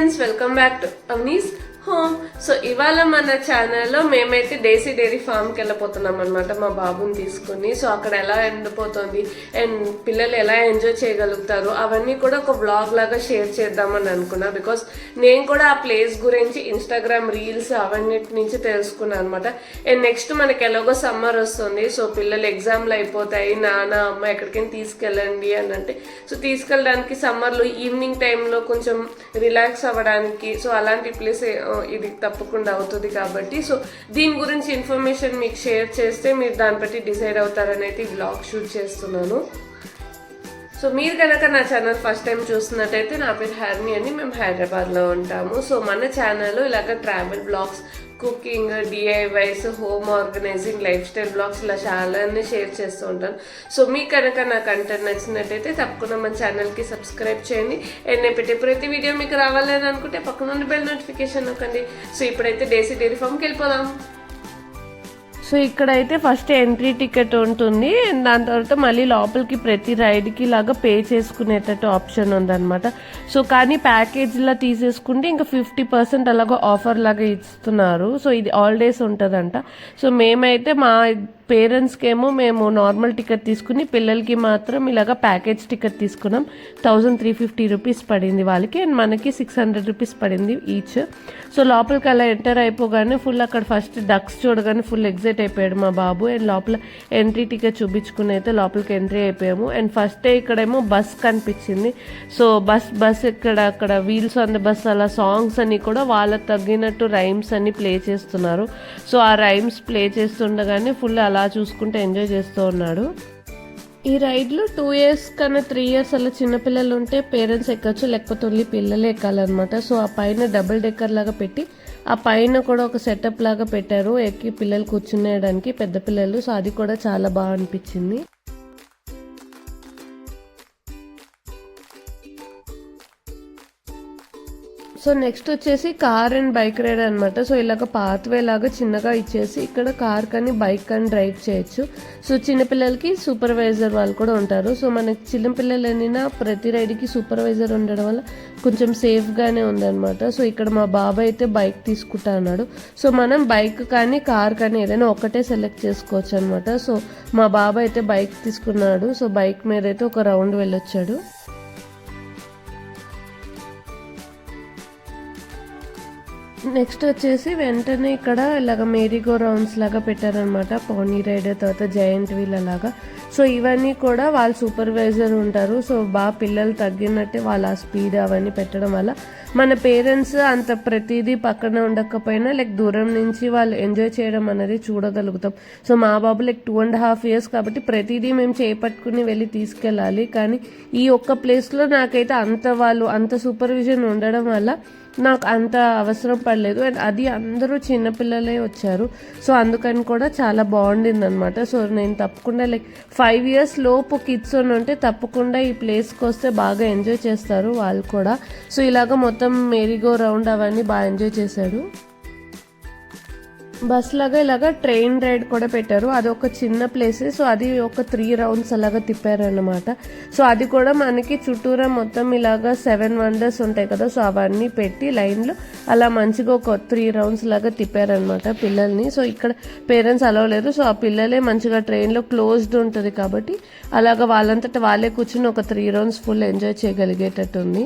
Friends, welcome back to Avani's home. So ఇవాళ మన ఛానల్లో మేమైతే డేసీ డైరీ ఫామ్కి వెళ్ళిపోతున్నాం అనమాట మా బాబుని తీసుకుని. సో అక్కడ ఎలా ఎండిపోతుంది అండ్ పిల్లలు ఎలా ఎంజాయ్ చేయగలుగుతారు అవన్నీ కూడా ఒక వ్లాగ్ లాగా షేర్ చేద్దామని అనుకున్నా. బికాస్ నేను కూడా ఆ ప్లేస్ గురించి ఇన్స్టాగ్రామ్ రీల్స్ అవన్నిటి నుంచి తెలుసుకున్నాను అనమాట. అండ్ నెక్స్ట్ మనకి ఎలాగో సమ్మర్ వస్తుంది. సో పిల్లలు ఎగ్జామ్లు అయిపోతాయి, నాన్న అమ్మ ఎక్కడికైనా తీసుకెళ్ళండి అని అంటే సో తీసుకెళ్ళడానికి సమ్మర్లో ఈవినింగ్ టైంలో కొంచెం రిలాక్స్ అవ్వడానికి సో అలాంటి ప్లేస్ ఇది తప్పకుండా అవుతుంది. కాబట్టి సో దీని గురించి ఇన్ఫర్మేషన్ మీకు షేర్ చేస్తే మీరు దాన్ని బట్టి డిసైడ్ అవుతారని అయితే ఈ వ్లాగ్ షూట్ చేస్తున్నాను. సో మీరు కనుక నా ఛానల్ ఫస్ట్ టైం చూస్తున్నట్టయితే నా పేరు హర్ని అని, మేము హైదరాబాద్లో ఉంటాము. సో మన ఛానల్లో ఇలాగ travel blogs, cooking, DIYs, home organising, lifestyle blogs ఇలా చాలానే షేర్ చేస్తూ ఉంటాను. సో మీకు కనుక నా కంటెంట్ నచ్చినట్టయితే తప్పకుండా మన ఛానల్కి సబ్స్క్రైబ్ చేయండి. అండ్ నేను పెట్టే ప్రతి వీడియో మీకు రావాలని అనుకుంటే పక్కన ఉన్న బెల్ నోటిఫికేషన్ నొక్కండి. సో ఇప్పుడైతే డేసీ డైరీ ఫామ్కి వెళ్ళిపోదాం. సో ఇక్కడైతే ఫస్ట్ ఎంట్రీ టికెట్ ఉంటుంది. దాని తర్వాత మళ్ళీ లోపలికి ప్రతి రైడ్కి లాగా పే చేసుకునేటట్టు ఆప్షన్ ఉందన్నమాట. సో కానీ ప్యాకేజ్లా తీసేసుకుంటే ఇంకా 50% అలాగా ఆఫర్ లాగా ఇస్తున్నారు. సో ఇది ఆల్ డేస్ ఉంటుందంట. సో మేమైతే మా పేరెంట్స్కి ఏమో మేము నార్మల్ టికెట్ తీసుకుని పిల్లలకి మాత్రం ఇలాగ ప్యాకేజ్ టికెట్ తీసుకున్నాం. 1350 రూపీస్ పడింది వాళ్ళకి అండ్ మనకి 600 రూపీస్ పడింది ఈచ్. సో లోపలికి అలా ఎంటర్ అయిపోగానే ఫుల్ అక్కడ ఫస్ట్ డక్స్ చూడగానే ఫుల్ ఎగ్జైట్ అయిపోయాడు మా బాబు. అండ్ లోపల ఎంట్రీ టికెట్ చూపించుకుని అయితే లోపలికి ఎంట్రీ అయిపోయాము. అండ్ ఫస్ట్ ఇక్కడేమో బస్ కనిపించింది. సో బస్ ఇక్కడ అక్కడ వీల్స్ ఆన్ ద బస్ అలా సాంగ్స్ అని కూడా వాళ్ళకి తగ్గినట్టు రైమ్స్ అన్ని ప్లే చేస్తున్నారు. సో ఆ రైమ్స్ ప్లే చేస్తుండగానే ఫుల్ అలా చూసుకుంటూ ఎంజాయ్ చేస్తూ ఉన్నాడు. ఈ రైడ్లో 2 years కన్నా 3 years అలా చిన్నపిల్లలు ఉంటే పేరెంట్స్ ఎక్కచ్చు, లేకపోతే ఓన్లీ పిల్లలే ఎక్కాలన్నమాట. సో ఆ పైన డబుల్ డెక్కర్ లాగా పెట్టి ఆ పైన కూడా ఒక సెటప్ లాగా పెట్టారు ఎక్కి పిల్లలు కూర్చునేయడానికి, పెద్ద పిల్లలు. సో అది కూడా చాలా బాగా అనిపించింది. సో నెక్స్ట్ వచ్చేసి కార్ అండ్ బైక్ రైడ్ అనమాట. సో ఇలాగ పాత్వే లాగా చిన్నగా ఇచ్చేసి ఇక్కడ కార్ కానీ బైక్ కానీ డ్రైవ్ చేయొచ్చు. సో చిన్నపిల్లలకి సూపర్వైజర్ వాళ్ళు కూడా ఉంటారు. సో మనకి చిన్నపిల్లలు అయినా ప్రతి రైడ్కి సూపర్వైజర్ ఉండడం వల్ల కొంచెం సేఫ్గానే ఉందన్నమాట. సో ఇక్కడ మా బాబాయ్ అయితే బైక్ తీసుకుంటా అన్నాడు. సో మనం బైక్ కానీ కార్ కానీ ఏదైనా ఒకటే సెలెక్ట్ చేసుకోవచ్చు అనమాట. సో మా బాబాయ్ అయితే బైక్ తీసుకున్నాడు. సో బైక్ మీద అయితే ఒక రౌండ్ వెళ్ళొచ్చాడు. నెక్స్ట్ వచ్చేసి వెంటనే ఇక్కడ ఇలాగ మేరీగో రౌండ్స్ లాగా పెట్టారనమాట. పోనీ రైడ్, తర్వాత జైంట్ వీల్ అలాగా. సో ఇవన్నీ కూడా వాళ్ళ సూపర్వైజర్ ఉంటారు. సో బాగా పిల్లలు తగ్గినట్టే వాళ్ళ స్పీడ్ అవన్నీ పెట్టడం వల్ల మన పేరెంట్స్ అంత ప్రతిదీ పక్కన ఉండకపోయినా దూరం నుంచి వాళ్ళు ఎంజాయ్ చేయడం అనేది చూడగలుగుతాం. సో మా బాబు 2.5 years కాబట్టి ప్రతిదీ మేము చేపట్టుకుని వెళ్ళి తీసుకెళ్ళాలి. కానీ ఈ ఒక్క ప్లేస్లో నాకైతే అంత సూపర్విజన్ ఉండడం వల్ల నాకు అంత అవసరం పడలేదు. అండ్ అది అందరూ చిన్నపిల్లలే వచ్చారు. సో అందుకని కూడా చాలా బాగుండింది అనమాట. సో నేను తప్పకుండా 5 years లోపు కిడ్స్ ఉంటే తప్పకుండా ఈ ప్లేస్కి వస్తే బాగా ఎంజాయ్ చేస్తారు వాళ్ళు కూడా. సో ఇలాగ మొత్తం మేరీగో రౌండ్ అవన్నీ బాగా ఎంజాయ్ చేశాడు. బస్ లాగా ఇలాగా ట్రైన్ రైడ్ కూడా పెట్టారు. అది ఒక చిన్న ప్లేసే. సో అది ఒక 3 rounds అలాగా తిప్పారన్నమాట. సో అది కూడా మనకి చుట్టూరా మొత్తం ఇలాగా 7 wonders ఉంటాయి కదా. సో అవన్నీ పెట్టి లైన్లో అలా మంచిగా ఒక 3 rounds లాగా తిప్పారనమాట పిల్లల్ని. సో ఇక్కడ పేరెంట్స్ అలవలేరు. సో ఆ పిల్లలే మంచిగా ట్రైన్లో క్లోజ్డ్ ఉంటుంది కాబట్టి అలాగా వాళ్ళంతటా వాళ్ళే కూర్చుని ఒక 3 rounds ఫుల్ ఎంజాయ్ చేయగలిగేటట్టు ఉంది.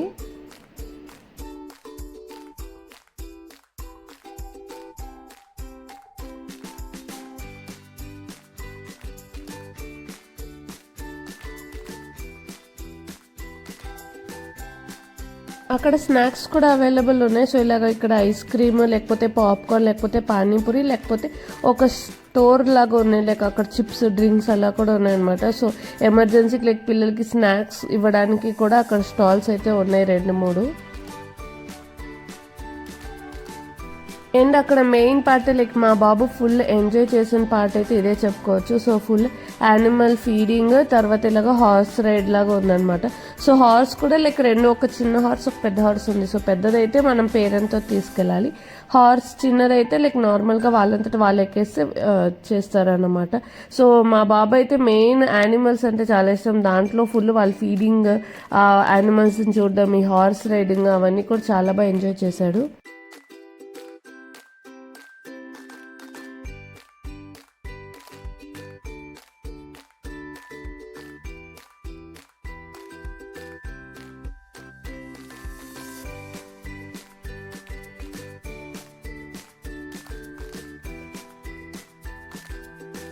అక్కడ స్నాక్స్ కూడా అవైలబుల్ ఉన్నాయి. సో ఇలాగ ఇక్కడ ఐస్ క్రీమ్, లేకపోతే పాప్కార్న్, లేకపోతే పానీపూరి, లేకపోతే ఒక స్టోర్ లాగా ఉన్నాయి. అక్కడ చిప్స్, డ్రింక్స్ అలా కూడా ఉన్నాయన్నమాట. సో ఎమర్జెన్సీకి పిల్లలకి స్నాక్స్ ఇవ్వడానికి కూడా అక్కడ స్టాల్స్ అయితే ఉన్నాయి 2-3. అండ్ అక్కడ మెయిన్ పార్ట్ లైక్ మా బాబు ఫుల్ ఎంజాయ్ చేసిన పార్ట్ అయితే ఇదే చెప్పుకోవచ్చు. సో ఫుల్ యానిమల్ ఫీడింగ్, తర్వాత ఇలాగా హార్స్ రైడ్ లాగా ఉందన్నమాట. సో హార్స్ కూడా లైక్ ఒక చిన్న హార్స్ ఒక పెద్ద హార్స్ ఉంది. సో పెద్దదైతే మనం పేరెంట్తో తీసుకెళ్ళాలి. హార్స్ చిన్నదైతే లైక్ నార్మల్గా వాళ్ళంతటా వాళ్ళు ఎక్కేస్తే చేస్తారన్నమాట. సో మా బాబు అయితే మెయిన్ యానిమల్స్ అంటే చాలా ఇష్టం. దాంట్లో ఫుల్ వాళ్ళ ఫీడింగ్, యానిమల్స్ని చూడడం, ఈ హార్స్ రైడింగ్ అవన్నీ కూడా చాలా బాగా ఎంజాయ్ చేశాడు.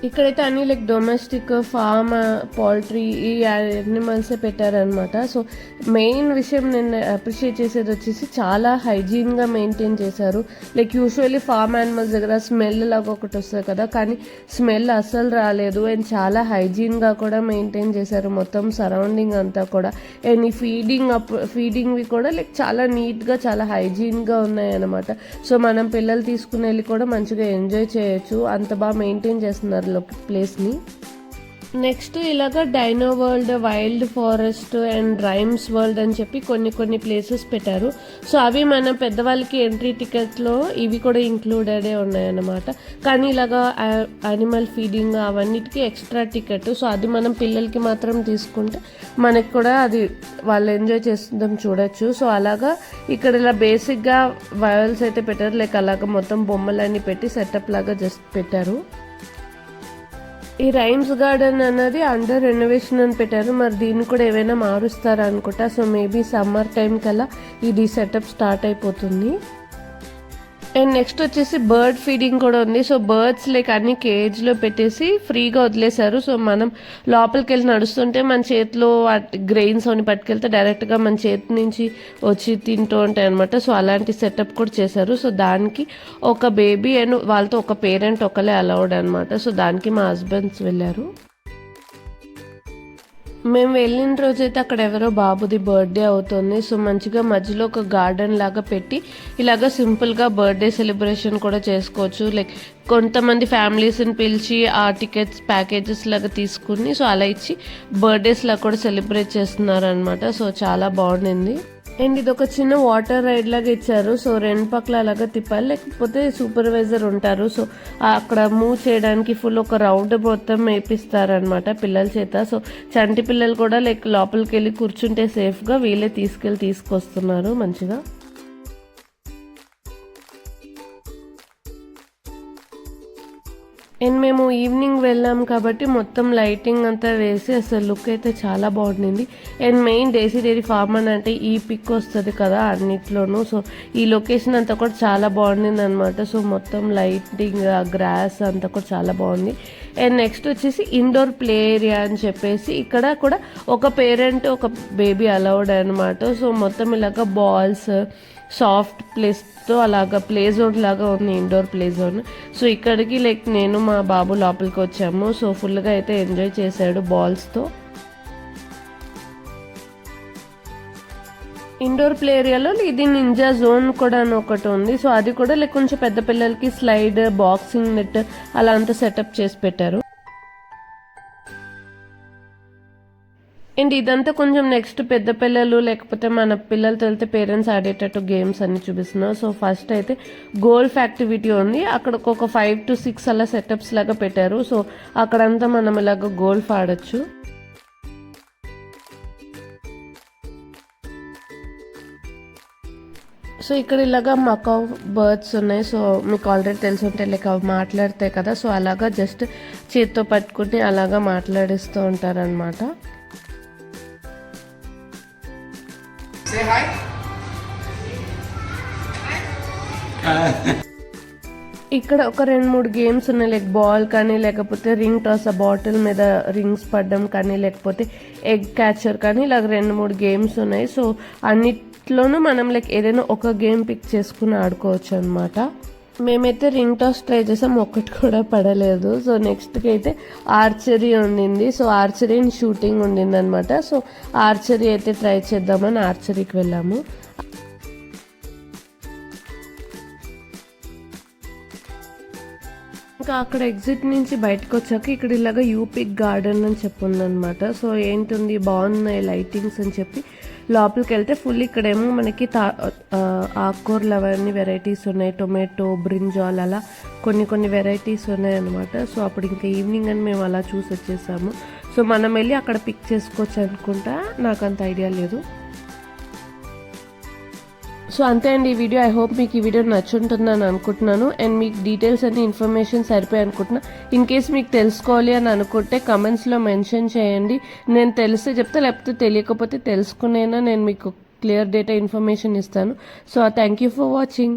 ఇక్కడైతే అన్ని లైక్ డొమెస్టిక్, ఫార్మ్, పౌల్ట్రీ ఈ యానిమల్సే పెట్టారనమాట. సో మెయిన్ విషయం నేను అప్రిషియేట్ చేసేది వచ్చేసి చాలా హైజీన్గా మెయింటైన్ చేశారు. లైక్ యూజువల్లీ ఫార్మ్ యానిమల్స్ దగ్గర స్మెల్ లాగా ఒకటి వస్తుంది కదా, కానీ స్మెల్ అస్సలు రాలేదు. అండ్ చాలా హైజీన్గా కూడా మెయింటైన్ చేశారు మొత్తం సరౌండింగ్ అంతా కూడా. అండ్ ఈ ఫీడింగ్వి కూడా లైక్ చాలా నీట్గా చాలా హైజీన్గా ఉన్నాయన్నమాట. సో మనం పిల్లలు తీసుకుని వెళ్ళి కూడా మంచిగా ఎంజాయ్ చేయొచ్చు, అంత బాగా మెయింటైన్ చేస్తున్నారు ప్లేస్ని. నెక్స్ట్ ఇలాగా dino world, wild forest and rhymes world అని చెప్పి కొన్ని ప్లేసెస్ పెట్టారు. సో అవి మన పెద్దవాళ్ళకి ఎంట్రీ టికెట్లో ఇవి కూడా ఇంక్లూడెడే ఉన్నాయన్నమాట. కానీ ఇలాగా యానిమల్ ఫీడింగ్ అవన్నిటికీ ఎక్స్ట్రా టికెట్. సో అది మనం పిల్లలకి మాత్రం తీసుకుంటే మనకి కూడా అది వాళ్ళు ఎంజాయ్ చేస్తుందాం చూడొచ్చు. సో అలాగా ఇక్కడ ఇలా బేసిక్గా వయల్స్ అయితే పెట్టారు, లైక్ అలాగా మొత్తం బొమ్మలన్నీ పెట్టి సెటప్ లాగా జస్ట్ పెట్టారు. ఈ రైమ్స్ గార్డెన్ అన్నది అండర్ రెనోవేషన్ అని పెట్టారు. మరి దీన్ని కూడా ఏమైనా మారుస్తారా అనుకుంటా. సో మేబీ సమ్మర్ టైం కల్లా ఇది సెటప్ స్టార్ట్ అయిపోతుంది. అండ్ నెక్స్ట్ వచ్చేసి బర్డ్ ఫీడింగ్ కూడా ఉంది. సో బర్డ్స్ లైక్ అన్ని కేజ్లో పెట్టేసి ఫ్రీగా వదిలేశారు. సో మనం లోపలికి వెళ్ళి నడుస్తుంటే మన చేతిలో గ్రెయిన్స్ అని పట్టుకెళ్తే డైరెక్ట్గా మన చేతి నుంచి వచ్చి తింటూ ఉంటాయి అనమాట. సో అలాంటి సెటప్ కూడా చేశారు. సో దానికి ఒక బేబీ అండ్ వాళ్ళతో ఒక పేరెంట్ ఒకలే అలౌడ్ అనమాట. సో దానికి మా హస్బెండ్స్ వెళ్ళారు. మేము వెళ్ళిన రోజైతే అక్కడ ఎవరో బాబుది బర్త్డే అవుతుంది. సో మంచిగా మధ్యలో ఒక గార్డెన్ లాగా పెట్టి ఇలాగ సింపుల్గా బర్త్డే సెలబ్రేషన్ కూడా చేసుకోవచ్చు. లైక్ కొంతమంది ఫ్యామిలీస్ని పిలిచి ఆ టికెట్స్ ప్యాకేజెస్ లాగా తీసుకుని సో అలా ఇచ్చి బర్త్డేస్ లాగా కూడా సెలబ్రేట్ చేస్తున్నారు అనమాట. సో చాలా బాగుండింది. అండ్ ఇది ఒక చిన్న వాటర్ రైడ్ లాగా ఇచ్చారు. సో రెండు పక్కల అలాగా తిప్పాలి, లేకపోతే సూపర్వైజర్ ఉంటారు. సో అక్కడ మూవ్ చేయడానికి ఫుల్ ఒక రౌండ్ మొత్తం వేపిస్తారనమాట పిల్లల చేత. సో చంటి పిల్లలు కూడా లైక్ లోపలికి వెళ్ళి కూర్చుంటే సేఫ్గా వీళ్ళే తీసుకొస్తున్నారు మంచిగా. అండ్ మేము ఈవినింగ్ వెళ్ళాం కాబట్టి మొత్తం లైటింగ్ అంతా వేసి అసలు లుక్ అయితే చాలా బాగుండింది. అండ్ మెయిన్ డేసీ డైరీ ఫార్మ్ అని అంటే ఈ పిక్ వస్తుంది కదా అన్నిట్లోనూ. సో ఈ లొకేషన్ అంతా కూడా చాలా బాగుండింది అనమాట. సో మొత్తం లైటింగ్, గ్రాస్ అంతా కూడా చాలా బాగుంది. అండ్ నెక్స్ట్ వచ్చేసి ఇండోర్ ప్లే ఏరియా అని చెప్పేసి ఇక్కడ కూడా ఒక పేరెంట్ ఒక బేబీ అలౌడ్ అనమాట. సో మొత్తం ఇలాగ బాల్స్, సాఫ్ట్ ప్లేస్తో అలాగా ప్లే జోన్ లాగా ఉంది, ఇండోర్ ప్లే జోన్. సో ఇక్కడికి లైక్ నేను మా బాబు లోపలికి వచ్చాము. సో ఫుల్గా అయితే ఎంజాయ్ చేశాడు బాల్స్తో. ఇండోర్ ప్లే ఏరియాలో ఇది నింజా జోన్ కూడా అని ఒకటి ఉంది. సో అది కూడా లైక్ కొంచెం పెద్ద పిల్లలకి స్లైడ్, బాక్సింగ్ నెట్ అలా అంతా సెటప్ చేసి పెట్టారు. అండ్ ఇదంతా కొంచెం నెక్స్ట్ పెద్ద పిల్లలు లేకపోతే మన పిల్లలతో వెళ్తే పేరెంట్స్ ఆడేటట్టు గేమ్స్ అన్ని చూపిస్తున్నారు. సో ఫస్ట్ అయితే గోల్ఫ్ యాక్టివిటీ ఉంది. అక్కడ ఒక 5 to 6 అలా సెటప్స్ లాగా పెట్టారు. సో అక్కడంతా మనం ఇలాగ గోల్ఫ్ ఆడొచ్చు. సో ఇక్కడ ఇలాగా మకావ్ బర్డ్స్ ఉన్నాయి. సో మీకు ఆల్రెడీ తెలుసుంటే లైక్ అవి మాట్లాడతాయి కదా. సో అలాగా జస్ట్ చేత్తో పట్టుకుని అలాగా మాట్లాడిస్తూ ఉంటారనమాట. ఇక్కడ ఒక 2-3 గేమ్స్ ఉన్నాయి. లైక్ బాల్ కానీ లేకపోతే రింగ్ టాస్, ఆ బాటిల్ మీద రింగ్స్ పడడం కానీ లేకపోతే ఎగ్ క్యాచర్ కానీ ఇలాగ 2-3 గేమ్స్ ఉన్నాయి. సో అన్నిట్లోనూ మనం లైక్ ఏదైనా ఒక గేమ్ పిక్ చేసుకుని ఆడుకోవచ్చు అనమాట. మేమైతే రింగ్ టాస్ ట్రై చేసాం, ఒక్కటి కూడా పడలేదు. సో నెక్స్ట్కి అయితే ఆర్చరీ ఉండింది. సో ఆర్చరీ అండ్ షూటింగ్ ఉండింది అనమాట. సో ఆర్చరీ అయితే ట్రై చేద్దామని ఆర్చరీకి వెళ్ళాము. ఇంకా అక్కడ ఎగ్జిట్ నుంచి బయటకు వచ్చాక ఇక్కడ ఇలాగ యూపిక్ గార్డెన్ అని చెప్పుందనమాట. సో ఏంటుంది బాగున్నాయి లైటింగ్స్ అని చెప్పి లోపలికి వెళ్తే ఫుల్ ఇక్కడేమో మనకి ఆకుకూరలు అవన్నీ వెరైటీస్ ఉన్నాయి, టొమాటో, బ్రింజాల్ అలా కొన్ని వెరైటీస్ ఉన్నాయి అనమాట. సో అప్పుడు ఇంకా ఈవినింగ్ అని మేము అలా చూసి వచ్చేసాము. సో మనం వెళ్ళి అక్కడ పిక్ చేసుకోవచ్చు అనుకుంటా, నాకు అంత ఐడియా లేదు. సో అంతే అండి ఈ వీడియో. ఐ హోప్ మీకు ఈ వీడియో నచ్చుంటుందని అనుకుంటున్నాను. అండ్ మీకు డీటెయిల్స్ అన్ని ఇన్ఫర్మేషన్ సరిపోయి అనుకుంటున్నా. ఇన్ కేస్ మీకు తెలుసుకోవాలి అని అనుకుంటే కమెంట్స్లో మెన్షన్ చేయండి. నేను తెలిస్తే చెప్తే, లేకపోతే తెలియకపోతే తెలుసుకునేనా నేను మీకు క్లియర్ డేటా ఇన్ఫర్మేషన్ ఇస్తాను. So thank you for watching.